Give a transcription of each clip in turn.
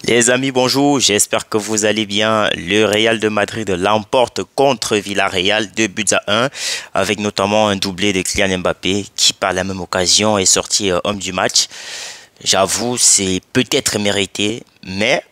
Les amis, bonjour, j'espère que vous allez bien. Le Real de Madrid l'emporte contre Villarreal 2 buts à 1 avec notamment un doublé de Kylian Mbappé qui par la même occasion est sorti homme du match. J'avoue, c'est peut-être mérité, mais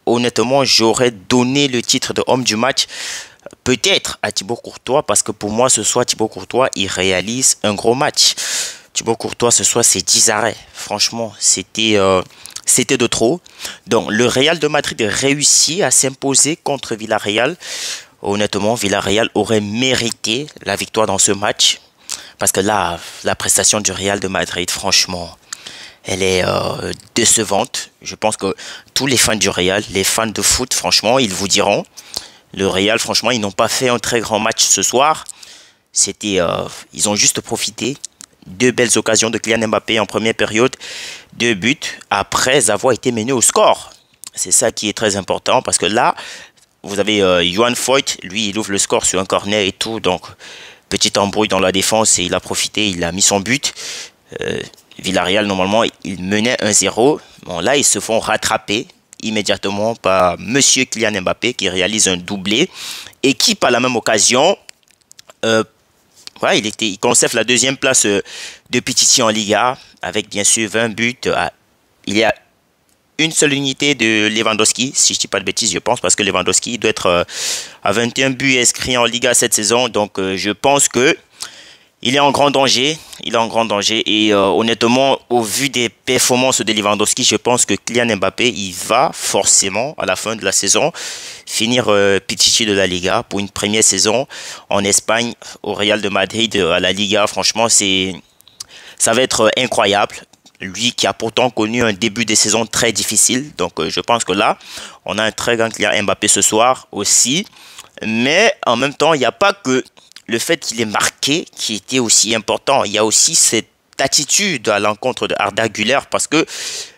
honnêtement, j'aurais donné le titre de homme du match peut-être à Thibaut Courtois parce que pour moi ce soir Thibaut Courtois il réalise un gros match. Thibaut Courtois ce soir c'est 10 arrêts. Franchement, c'était de trop. Donc, le Real de Madrid réussit à s'imposer contre Villarreal. Honnêtement, Villarreal aurait mérité la victoire dans ce match. Parce que là, la prestation du Real de Madrid, franchement, elle est décevante. Je pense que tous les fans du Real, les fans de foot, franchement, ils vous diront, le Real, franchement, ils n'ont pas fait un très grand match ce soir. Ils ont juste profité. Deux belles occasions de Kylian Mbappé en première période, deux buts après avoir été mené au score. C'est ça qui est très important parce que là, vous avez Johan Foyt, lui il ouvre le score sur un corner et tout, donc petite embrouille dans la défense et il a profité, il a mis son but. Villarreal normalement il menait 1-0, bon là ils se font rattraper immédiatement par monsieur Kylian Mbappé qui réalise un doublé et qui par la même occasion ouais, il conserve la deuxième place de Pichichi en Liga avec bien sûr 20 buts. Il y a une seule unité de Lewandowski, si je ne dis pas de bêtises, je pense, parce que Lewandowski doit être à 21 buts inscrits en Liga cette saison. Donc je pense que il est en grand danger. Il est en grand danger. Et honnêtement, au vu des performances de Lewandowski, je pense que Kylian Mbappé, il va forcément, à la fin de la saison, finir Pichichi de la Liga pour une première saison en Espagne, au Real de Madrid, à la Liga. Franchement, ça va être incroyable. Lui qui a pourtant connu un début de saison très difficile. Donc, je pense que là, on a un très grand Kylian Mbappé ce soir aussi. Mais en même temps, il n'y a pas que le fait qu'il est marqué qui était aussi important. Il y a aussi cette attitude à l'encontre de Arda Güler parce que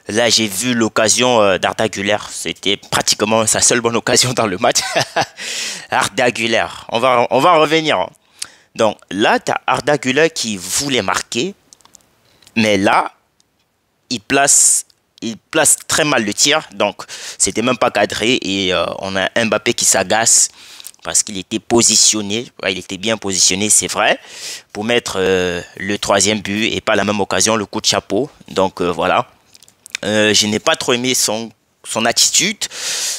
là, j'ai vu l'occasion d'Arda Güler. C'était pratiquement sa seule bonne occasion dans le match. Arda Güler, on va en revenir. Donc là, tu as Arda Güler qui voulait marquer, mais là, il place très mal le tir. Donc, c'était même pas cadré et on a Mbappé qui s'agace parce qu'il était positionné, ouais, il était bien positionné, c'est vrai, pour mettre le troisième but et pas la même occasion, le coup de chapeau. Donc voilà, je n'ai pas trop aimé son attitude,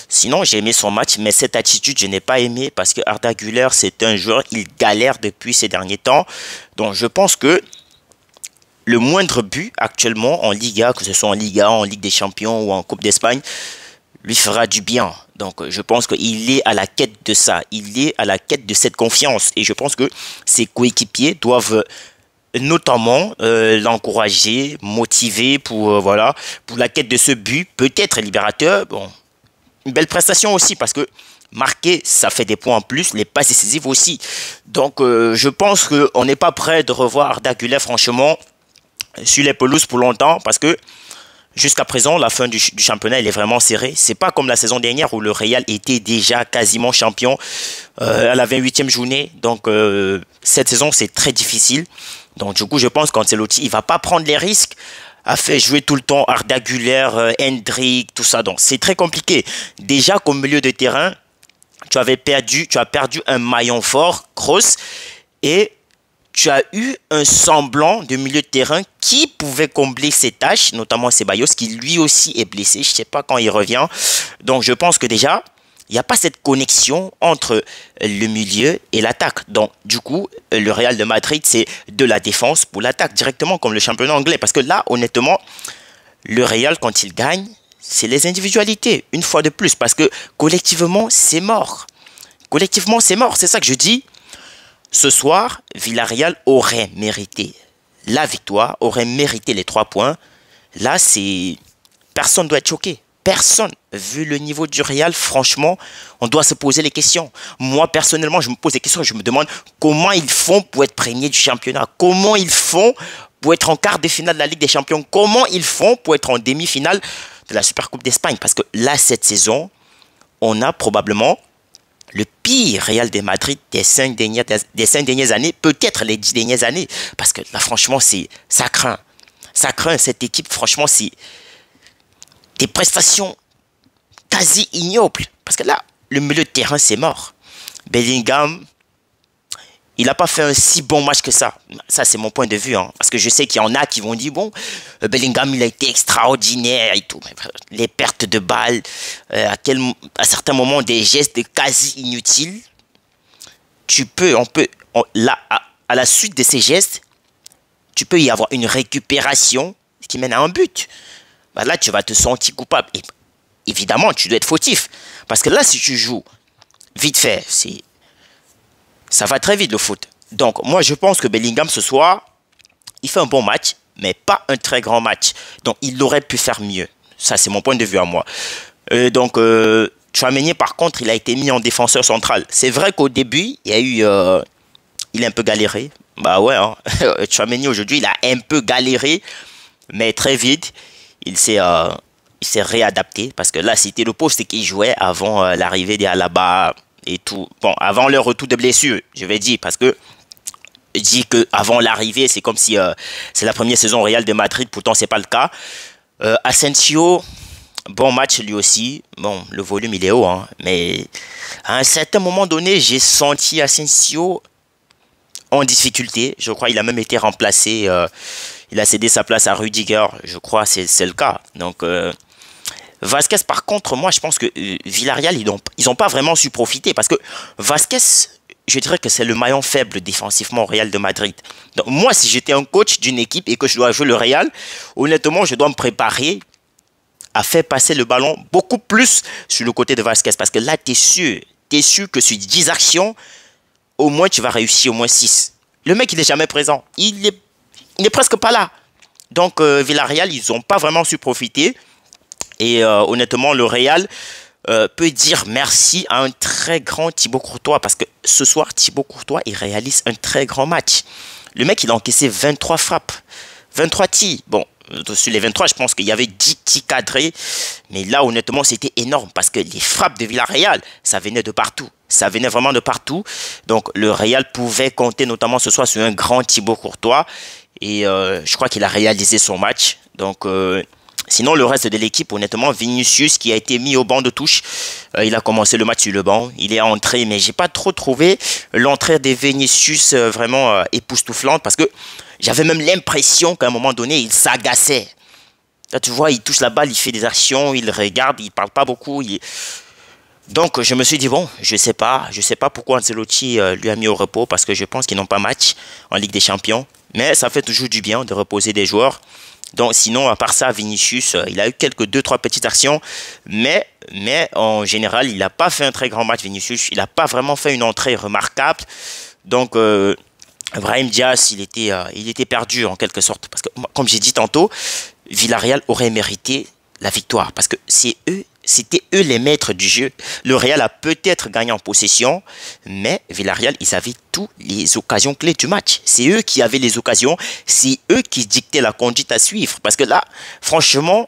sinon j'ai aimé son match, mais cette attitude je n'ai pas aimé parce que Arda Güler c'est un joueur, il galère depuis ces derniers temps, donc je pense que le moindre but actuellement en Liga, que ce soit en Liga, en Ligue des Champions ou en Coupe d'Espagne, lui fera du bien. Donc je pense qu'il est à la quête de ça, il est à la quête de cette confiance et je pense que ses coéquipiers doivent notamment l'encourager, motiver pour voilà, pour la quête de ce but, peut-être libérateur. Bon, une belle prestation aussi parce que marquer, ça fait des points en plus, les passes décisives aussi. Donc je pense qu'on n'est pas prêt de revoir Arda Güler franchement sur les pelouses pour longtemps parce que jusqu'à présent, la fin du championnat, elle est vraiment serrée. C'est pas comme la saison dernière où le Real était déjà quasiment champion à la 28e journée. Donc, cette saison, c'est très difficile. Donc, du coup, je pense qu'Ancelotti, il va pas prendre les risques à faire jouer tout le temps Arda Güler, Hendrick, tout ça. Donc, c'est très compliqué. Déjà, comme milieu de terrain, tu as perdu un maillon fort, Kroos, et tu as eu un semblant de milieu de terrain qui pouvait combler ses tâches, notamment Ceballos, qui lui aussi est blessé. Je ne sais pas quand il revient. Donc, je pense que déjà, il n'y a pas cette connexion entre le milieu et l'attaque. Donc, du coup, le Real de Madrid, c'est de la défense pour l'attaque, directement comme le championnat anglais. Parce que là, honnêtement, le Real, quand il gagne, c'est les individualités, une fois de plus. Parce que collectivement, c'est mort. Collectivement, c'est mort. C'est ça que je dis. Ce soir, Villarreal aurait mérité la victoire, aurait mérité les 3 points. Là, personne ne doit être choqué. Personne. Vu le niveau du Real, franchement, on doit se poser les questions. Moi, personnellement, je me pose des questions. Je me demande comment ils font pour être premiers du championnat. Comment ils font pour être en quart de finale de la Ligue des Champions. Comment ils font pour être en demi-finale de la Supercoupe d'Espagne. Parce que là, cette saison, on a probablement le pire Real de Madrid des 5 dernières années, peut-être les 10 dernières années. Parce que là, franchement, ça craint. Ça craint cette équipe. Franchement, c'est des prestations quasi ignoble. Parce que là, le milieu de terrain, c'est mort. Bellingham, il n'a pas fait un si bon match que ça. Ça, c'est mon point de vue. Hein. Parce que je sais qu'il y en a qui vont dire, bon, Bellingham, il a été extraordinaire et tout. Les pertes de balles, à certains moments, des gestes quasi inutiles. Là, à la suite de ces gestes, tu peux y avoir une récupération qui mène à un but. Bah là, tu vas te sentir coupable. Et évidemment, tu dois être fautif. Parce que là, si tu joues vite fait, ça va très vite le foot. Donc, moi, je pense que Bellingham, ce soir, il fait un bon match, mais pas un très grand match. Donc, il aurait pu faire mieux. Ça, c'est mon point de vue à moi. Tchouaméni, par contre, il a été mis en défenseur central. C'est vrai qu'au début, il a un peu galéré. Bah ouais, hein. Tchouaméni, aujourd'hui, il a un peu galéré, mais très vite, il s'est réadapté. Parce que là, c'était le poste qu'il jouait avant l'arrivée des Alaba et tout. Bon, avant le retour de blessure, je vais dire, parce que je dis qu'avant l'arrivée, c'est comme si c'est la première saison au Real de Madrid, pourtant c'est pas le cas. Asensio, bon match lui aussi. Bon, le volume il est haut, hein, mais à un certain moment donné, j'ai senti Asensio en difficulté. Je crois qu'il a même été remplacé. Il a cédé sa place à Rudiger, je crois, c'est le cas. Donc Vasquez, par contre, moi, je pense que Villarreal, ils n'ont pas vraiment su profiter. Parce que Vasquez, je dirais que c'est le maillon faible défensivement au Real de Madrid. Donc, moi, si j'étais un coach d'une équipe et que je dois jouer le Real, honnêtement, je dois me préparer à faire passer le ballon beaucoup plus sur le côté de Vasquez. Parce que là, tu es sûr que sur 10 actions, au moins, tu vas réussir au moins 6. Le mec, il n'est jamais présent. Il n'est presque pas là. Donc, Villarreal, ils n'ont pas vraiment su profiter. Et honnêtement, le Real peut dire merci à un très grand Thibaut Courtois. Parce que ce soir, Thibaut Courtois, il réalise un très grand match. Le mec, il a encaissé 23 frappes. 23 tirs. Bon, sur les 23, je pense qu'il y avait 10 tirs cadrés. Mais là, honnêtement, c'était énorme. Parce que les frappes de Villarreal, ça venait de partout. Ça venait vraiment de partout. Donc, le Real pouvait compter notamment ce soir sur un grand Thibaut Courtois. Et je crois qu'il a réalisé son match. Donc... sinon, le reste de l'équipe, honnêtement, Vinicius qui a été mis au banc de touche, il a commencé le match sur le banc, il est entré, mais j'ai pas trop trouvé l'entrée de Vinicius vraiment époustouflante parce que j'avais même l'impression qu'à un moment donné, il s'agaçait. Là, tu vois, il touche la balle, il fait des actions, il regarde, il parle pas beaucoup. Donc, je me suis dit, bon, je sais pas pourquoi Ancelotti lui a mis au repos parce que je pense qu'ils n'ont pas match en Ligue des Champions, mais ça fait toujours du bien de reposer des joueurs. Donc, sinon, à part ça, Vinicius, il a eu quelques 2-3 petites actions. Mais en général, il n'a pas fait un très grand match, Vinicius. Il n'a pas vraiment fait une entrée remarquable. Donc, Brahim Diaz, il était perdu en quelque sorte. Parce que, comme j'ai dit tantôt, Villarreal aurait mérité la victoire. Parce que c'était eux les maîtres du jeu. Le Real a peut-être gagné en possession, mais Villarreal, ils avaient toutes les occasions clés du match. C'est eux qui avaient les occasions, c'est eux qui dictaient la conduite à suivre. Parce que là, franchement,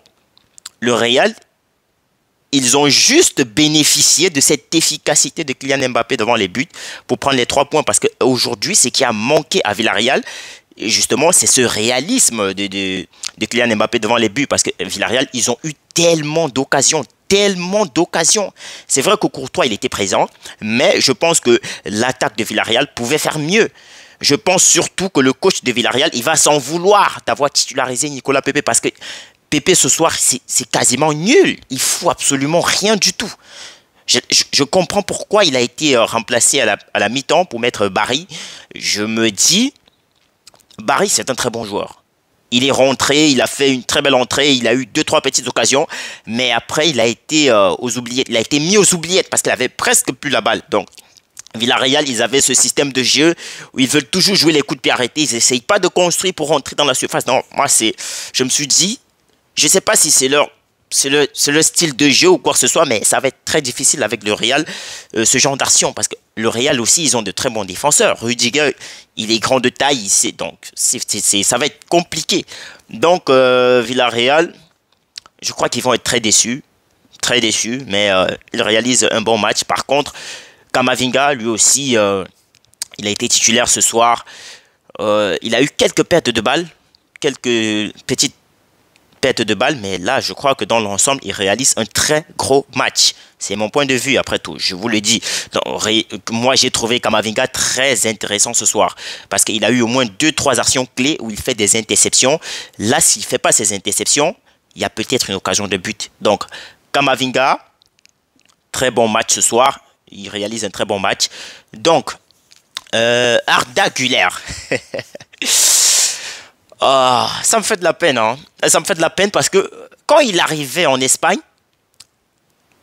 le Real, ils ont juste bénéficié de cette efficacité de Kylian Mbappé devant les buts pour prendre les 3 points. Parce qu'aujourd'hui, ce qui a manqué à Villarreal, et justement, c'est ce réalisme de Kylian Mbappé devant les buts. Parce que Villarreal, ils ont eu tellement d'occasions. C'est vrai que Courtois, il était présent, mais je pense que l'attaque de Villarreal pouvait faire mieux. Je pense surtout que le coach de Villarreal, il va s'en vouloir d'avoir titularisé Nicolas Pepe parce que Pepe, ce soir, c'est quasiment nul. Il faut absolument rien du tout. Je comprends pourquoi il a été remplacé à la mi-temps pour mettre Barry. Je me dis, Barry, c'est un très bon joueur. Il est rentré, il a fait une très belle entrée, il a eu 2-3 petites occasions, mais après il a été aux oubliettes, il a été mis aux oubliettes parce qu'il avait presque plus la balle. Donc Villarreal, ils avaient ce système de jeu où ils veulent toujours jouer les coups de pied arrêtés, ils n'essayent pas de construire pour rentrer dans la surface. Non, moi je me suis dit, je ne sais pas si c'est le style de jeu ou quoi que ce soit, mais ça va être très difficile avec le Real, ce genre d'action, parce que le Real aussi, ils ont de très bons défenseurs. Rudiger, il est grand de taille, donc ça va être compliqué. Donc, Villarreal, je crois qu'ils vont être très déçus, mais ils réalisent un bon match. Par contre, Camavinga, lui aussi, il a été titulaire ce soir. Il a eu quelques pertes de balles, quelques petites perte de balle, mais là, je crois que dans l'ensemble, il réalise un très gros match. C'est mon point de vue, après tout, je vous le dis. Donc, moi, j'ai trouvé Kamavinga très intéressant ce soir, parce qu'il a eu au moins 2-3 actions clés où il fait des interceptions. Là, s'il ne fait pas ces interceptions, il y a peut-être une occasion de but. Donc, Kamavinga, très bon match ce soir. Il réalise un très bon match. Donc, Arda Güler. Oh, ça me fait de la peine. Hein. Ça me fait de la peine parce que quand il arrivait en Espagne,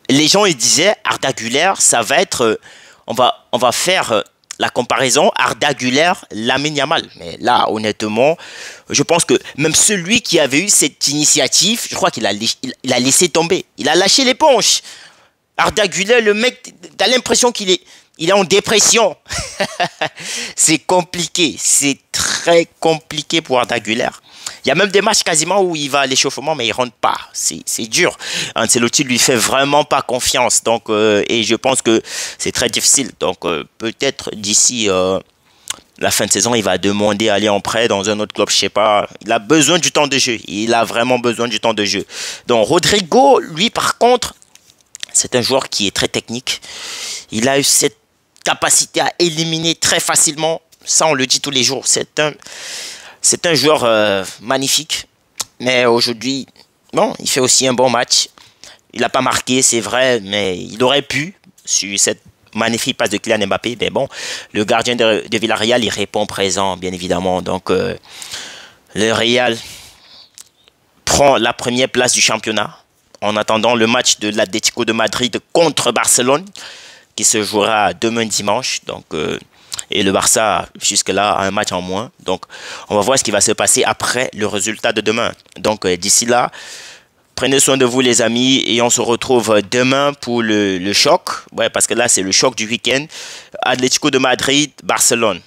les gens ils disaient Arda Güler, ça va être... on va faire la comparaison Arda Güler, Lamine Yamal. Mais là, honnêtement, je pense que même celui qui avait eu cette initiative, je crois qu'il a, il a laissé tomber. Il a lâché l'éponge. Arda Güler, le mec, t'as l'impression qu'il est... Il est en dépression. C'est compliqué. C'est très compliqué pour Arda Güler. Il y a même des matchs quasiment où il va à l'échauffement, mais il ne rentre pas. C'est dur. Ancelotti lui fait vraiment pas confiance. Donc, et je pense que c'est très difficile. Donc, peut-être d'ici la fin de saison, il va demander à aller en prêt dans un autre club. Je sais pas. Il a besoin du temps de jeu. Il a vraiment besoin du temps de jeu. Donc, Rodrigo, lui, par contre, c'est un joueur qui est très technique. Il a eu cette capacité à éliminer très facilement. Ça, on le dit tous les jours. C'est un joueur magnifique. Mais aujourd'hui, bon, il fait aussi un bon match. Il n'a pas marqué, c'est vrai, mais il aurait pu, sur cette magnifique passe de Kylian Mbappé. Mais bon, le gardien de Villarreal, il répond présent, bien évidemment. Donc, le Real prend la première place du championnat en attendant le match de l'Atlético de Madrid contre Barcelone, qui se jouera demain dimanche. Donc, et le Barça, jusque-là, a un match en moins. Donc, on va voir ce qui va se passer après le résultat de demain. Donc, d'ici là, prenez soin de vous, les amis. Et on se retrouve demain pour le choc. Ouais, parce que là, c'est le choc du week-end. Atlético de Madrid, Barcelone.